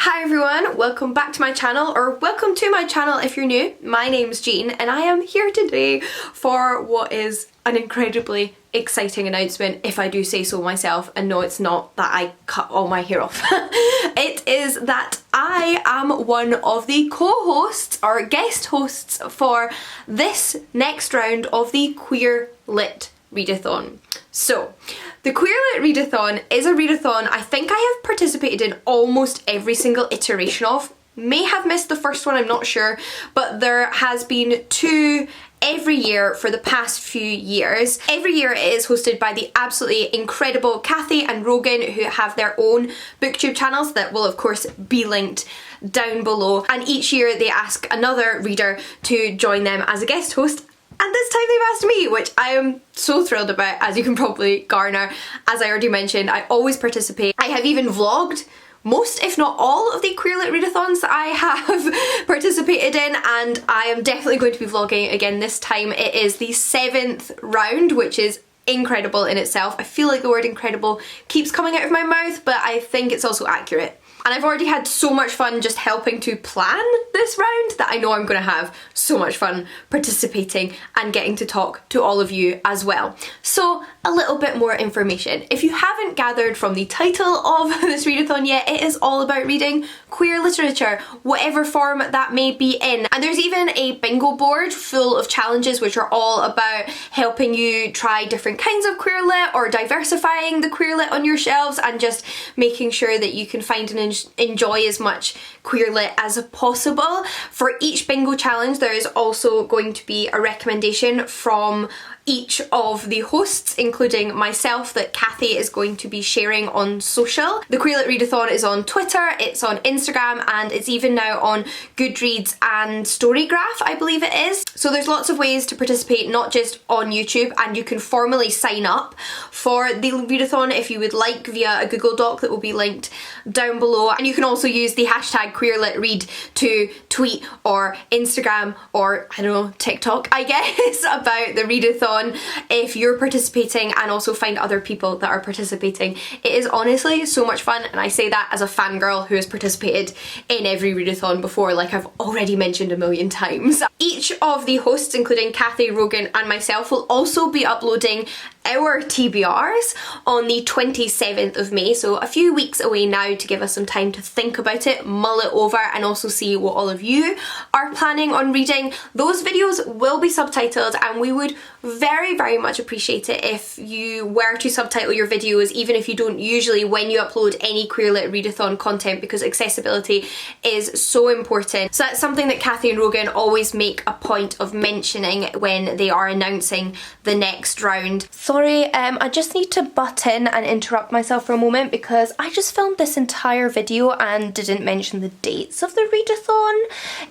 Hi everyone, welcome back to my channel, or welcome to my channel if you're new. My name's Jean and I am here today for what is an incredibly exciting announcement, if I do say so myself, and no, it's not that I cut all my hair off. It is that I am one of the co-hosts or guest hosts for this next round of the Queer Lit Readathon. So, the Queer Lit Readathon is a readathon I think I have participated in almost every single iteration of. May have missed the first one, I'm not sure, but there has been two every year for the past few years. Every year it is hosted by the absolutely incredible Kathy and Rogan, who have their own booktube channels that will of course be linked down below, and each year they ask another reader to join them as a guest host. And this time they've asked me, which I am so thrilled about, as you can probably garner. As I already mentioned, I always participate. I have even vlogged most, if not all, of the Queer Lit Readathons that I have participated in, and I am definitely going to be vlogging again this time. It is the 7th round, which is incredible in itself. I feel like the word incredible keeps coming out of my mouth, but I think it's also accurate. And I've already had so much fun just helping to plan this round that I know I'm going to have so much fun participating and getting to talk to all of you as well. So, a little bit more information. If you haven't gathered from the title of this readathon yet, it is all about reading queer literature, whatever form that may be in. And there's even a bingo board full of challenges which are all about helping you try different kinds of queer lit, or diversifying the queer lit on your shelves, and just making sure that you can find and enjoy as much queer lit as possible. For each bingo challenge there is also going to be a recommendation from each of the hosts, including myself, that Kathy is going to be sharing on social. The Queer Lit Readathon is on Twitter, it's on Instagram, and it's even now on Goodreads and Storygraph, I believe it is. So there's lots of ways to participate, not just on YouTube, and you can formally sign up for the readathon if you would like via a Google Doc that will be linked down below. And you can also use the hashtag QueerLitRead to tweet or Instagram or, I don't know, TikTok, I guess, about the readathon if you're participating, and also find other people that are participating. It is honestly so much fun, and I say that as a fangirl who has participated in every readathon before, like I've already mentioned a million times. Each of the hosts, including Kathy, Rogan and myself, will also be uploading our TBRs on the 27th of May, so a few weeks away now, to give us some time to think about it, mull it over, and also see what all of you are planning on reading. Those videos will be subtitled, and we would very much appreciate it if you were to subtitle your videos, even if you don't usually when you upload any Queer Lit Readathon content, because accessibility is so important. So that's something that Kathy and Rogan always make a point of mentioning when they are announcing the next round. Sorry, I just need to butt in and interrupt myself for a moment, because I just filmed this entire video and didn't mention the dates of the readathon.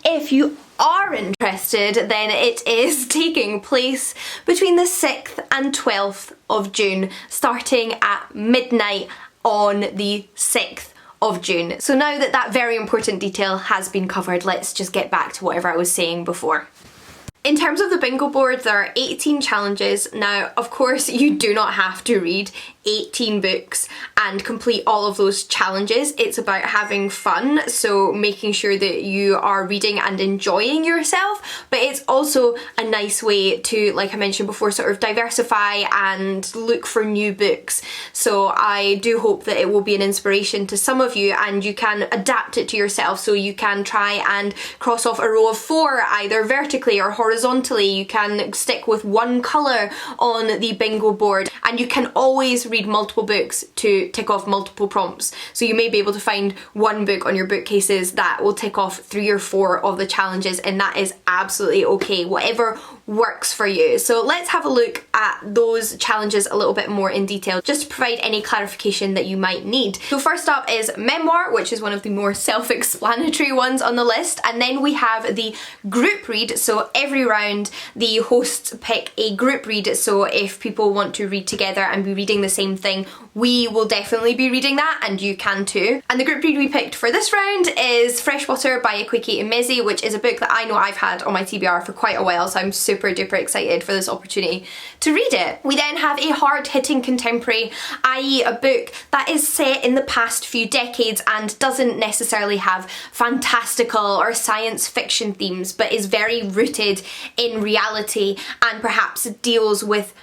If you are interested, then it is taking place between the 6th and 12th of June, starting at midnight on the 6th of June. So now that that very important detail has been covered, let's just get back to whatever I was saying before. In terms of the bingo board, there are 18 challenges. Now, of course, you do not have to read 18 books and complete all of those challenges. It's about having fun, so making sure that you are reading and enjoying yourself, but it's also a nice way to, like I mentioned before, sort of diversify and look for new books. So I do hope that it will be an inspiration to some of you, and you can adapt it to yourself, so you can try and cross off a row of 4 either vertically or horizontally. You can stick with one colour on the bingo board, and you can always read multiple books to tick off multiple prompts. So you may be able to find one book on your bookcases that will tick off 3 or 4 of the challenges, and that is absolutely okay, whatever works for you. So let's have a look at those challenges a little bit more in detail, just to provide any clarification that you might need. So first up is Memoir, which is one of the more self-explanatory ones on the list, and then we have the group read. So every round the hosts pick a group read, so if people want to read together and be reading the same thing, we will definitely be reading that, and you can too. And the group read we picked for this round is Freshwater by Akwaeke and Emezi, which is a book that I know I've had on my TBR for quite a while, so I'm super super duper excited for this opportunity to read it. We then have a hard-hitting contemporary, i.e. a book that is set in the past few decades and doesn't necessarily have fantastical or science fiction themes, but is very rooted in reality and perhaps deals with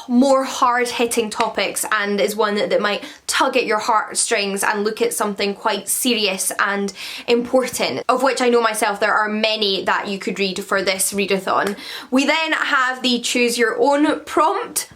more hard-hitting topics and is one that might tug at your heartstrings and look at something quite serious and important, of which I know myself there are many that you could read for this readathon. We then have the choose your own prompt,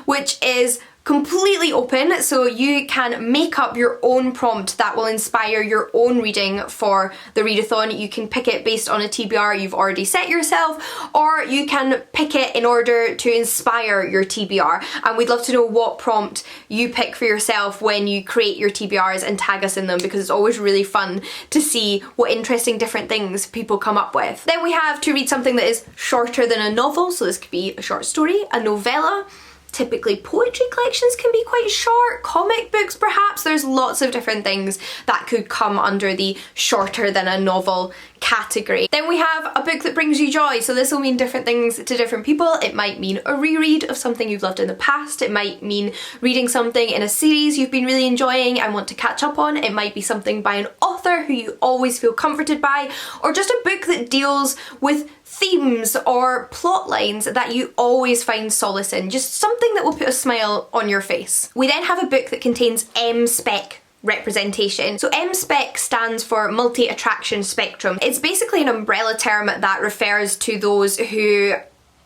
which is completely open, so you can make up your own prompt that will inspire your own reading for the readathon. You can pick it based on a TBR you've already set yourself, or you can pick it in order to inspire your TBR, and we'd love to know what prompt you pick for yourself when you create your TBRs and tag us in them, because it's always really fun to see what interesting different things people come up with. Then we have to read something that is shorter than a novel, so this could be a short story, a novella. Typically poetry collections can be quite short, comic books perhaps. There's lots of different things that could come under the shorter than a novel category. Then we have a book that brings you joy, so this will mean different things to different people. It might mean a reread of something you've loved in the past, it might mean reading something in a series you've been really enjoying and want to catch up on, it might be something by an author who you always feel comforted by, or just a book that deals with themes or plot lines that you always find solace in, just something that will put a smile on your face. We then have a book that contains M-Spec representation. So M-Spec stands for multi-attraction spectrum. It's basically an umbrella term that refers to those who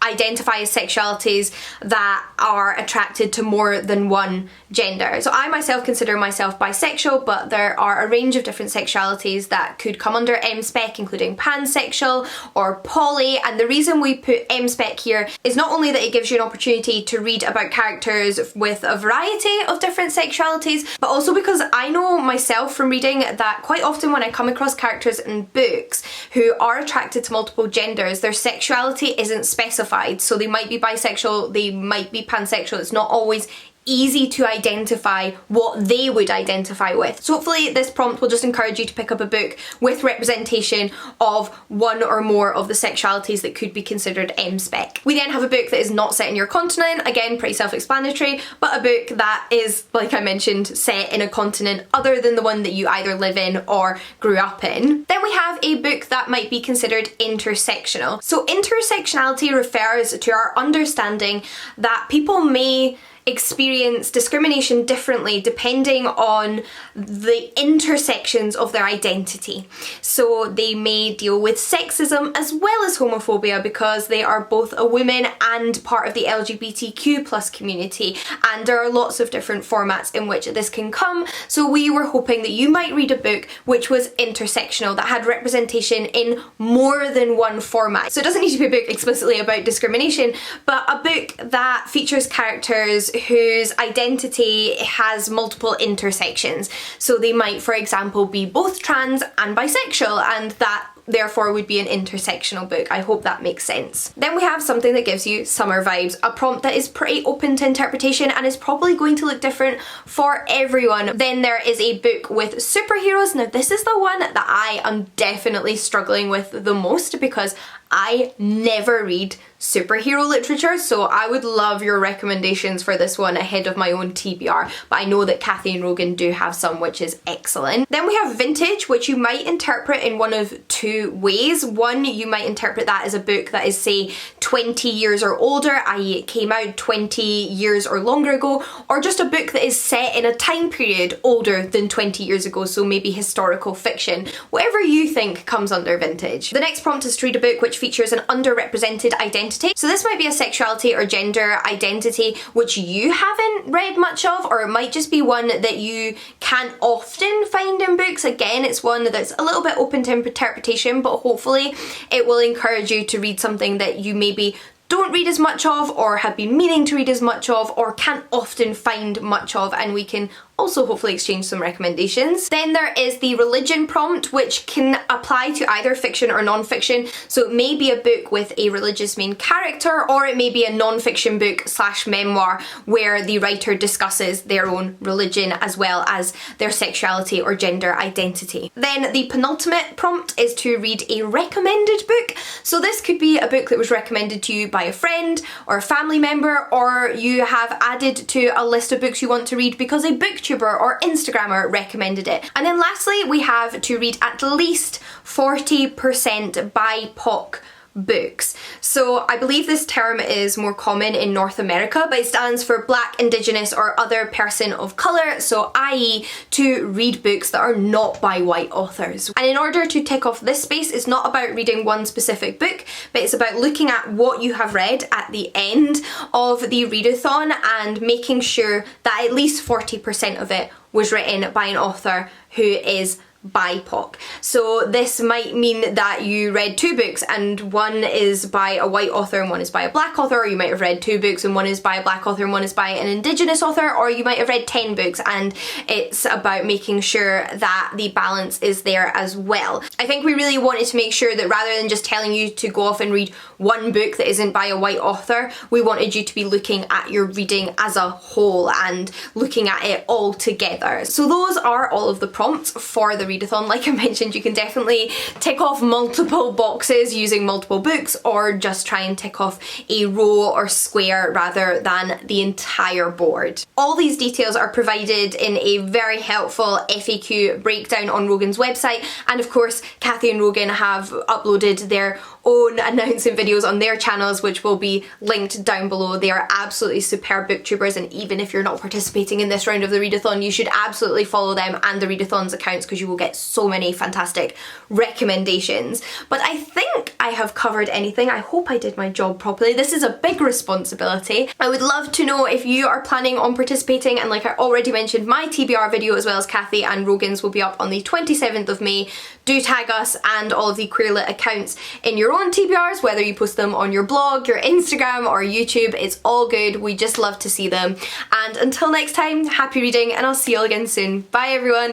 identify as sexualities that are attracted to more than one gender. So I myself consider myself bisexual, but there are a range of different sexualities that could come under M-Spec, including pansexual or poly, and the reason we put M-Spec here is not only that it gives you an opportunity to read about characters with a variety of different sexualities, but also because I know myself from reading that quite often when I come across characters in books who are attracted to multiple genders, their sexuality isn't specified. So they might be bisexual, they might be pansexual. It's not always easy to identify what they would identify with. So hopefully this prompt will just encourage you to pick up a book with representation of one or more of the sexualities that could be considered M-Spec. We then have a book that is not set in your continent, again pretty self-explanatory, but a book that is, like I mentioned, set in a continent other than the one that you either live in or grew up in. Then we have a book that might be considered intersectional. So intersectionality refers to our understanding that people may experience discrimination differently depending on the intersections of their identity. So they may deal with sexism as well as homophobia because they are both a woman and part of the LGBTQ+ community, and there are lots of different formats in which this can come. So we were hoping that you might read a book which was intersectional, that had representation in more than one format. So it doesn't need to be a book explicitly about discrimination, but a book that features characters whose identity has multiple intersections. So they might, for example, be both trans and bisexual, and that therefore would be an intersectional book. I hope that makes sense. Then we have something that gives you summer vibes, a prompt that is pretty open to interpretation and is probably going to look different for everyone. Then there is a book with superheroes. Now this is the one that I am definitely struggling with the most because I never read superhero literature, so I would love your recommendations for this one ahead of my own TBR, but I know that Kathy and Rogan do have some, which is excellent. Then we have vintage, which you might interpret in one of two ways. One, you might interpret that as a book that is, say, 20 years or older, i.e. it came out 20 years or longer ago, or just a book that is set in a time period older than 20 years ago, so maybe historical fiction. Whatever you think comes under vintage. The next prompt is to read a book which features an underrepresented identity. So this might be a sexuality or gender identity which you haven't read much of, or it might just be one that you can't often find in books. Again, it's one that's a little bit open to interpretation, but hopefully it will encourage you to read something that you maybe don't read as much of, or have been meaning to read as much of, or can't often find much of, and we can also hopefully exchange some recommendations. Then there is the religion prompt, which can apply to either fiction or non-fiction. So it may be a book with a religious main character, or it may be a non-fiction book / memoir where the writer discusses their own religion as well as their sexuality or gender identity. Then the penultimate prompt is to read a recommended book. So this could be a book that was recommended to you by a friend or a family member, or you have added to a list of books you want to read because a booktuber or Instagrammer recommended it. And then lastly, we have to read at least 40% BIPOC books. So I believe this term is more common in North America, but it stands for Black, Indigenous or other person of colour, so i.e. to read books that are not by white authors. And in order to tick off this space, it's not about reading one specific book, but it's about looking at what you have read at the end of the readathon and making sure that at least 40% of it was written by an author who is BIPOC. So this might mean that you read 2 books and one is by a white author and one is by a black author, or you might have read 2 books and one is by a black author and one is by an Indigenous author, or you might have read 10 books, and it's about making sure that the balance is there as well. I think we really wanted to make sure that rather than just telling you to go off and read one book that isn't by a white author, we wanted you to be looking at your reading as a whole and looking at it all together. So those are all of the prompts for the readathon. Like I mentioned, you can definitely tick off multiple boxes using multiple books, or just try and tick off a row or square rather than the entire board. All these details are provided in a very helpful FAQ breakdown on Rogan's website, and of course Kathy and Rogan have uploaded their own announcement videos on their channels, which will be linked down below. They are absolutely superb booktubers, and even if you're not participating in this round of the readathon, you should absolutely follow them and the readathon's accounts, because you will get so many fantastic recommendations. But I think I have covered anything. I hope I did my job properly. This is a big responsibility. I would love to know if you are planning on participating, and like I already mentioned, my TBR video as well as Kathy and Rogan's will be up on the 27th of May. Do tag us and all of the Queer Lit accounts in your own TBRs, whether you post them on your blog, your Instagram or YouTube. It's all good. We just love to see them. And until next time, happy reading, and I'll see you all again soon. Bye everyone.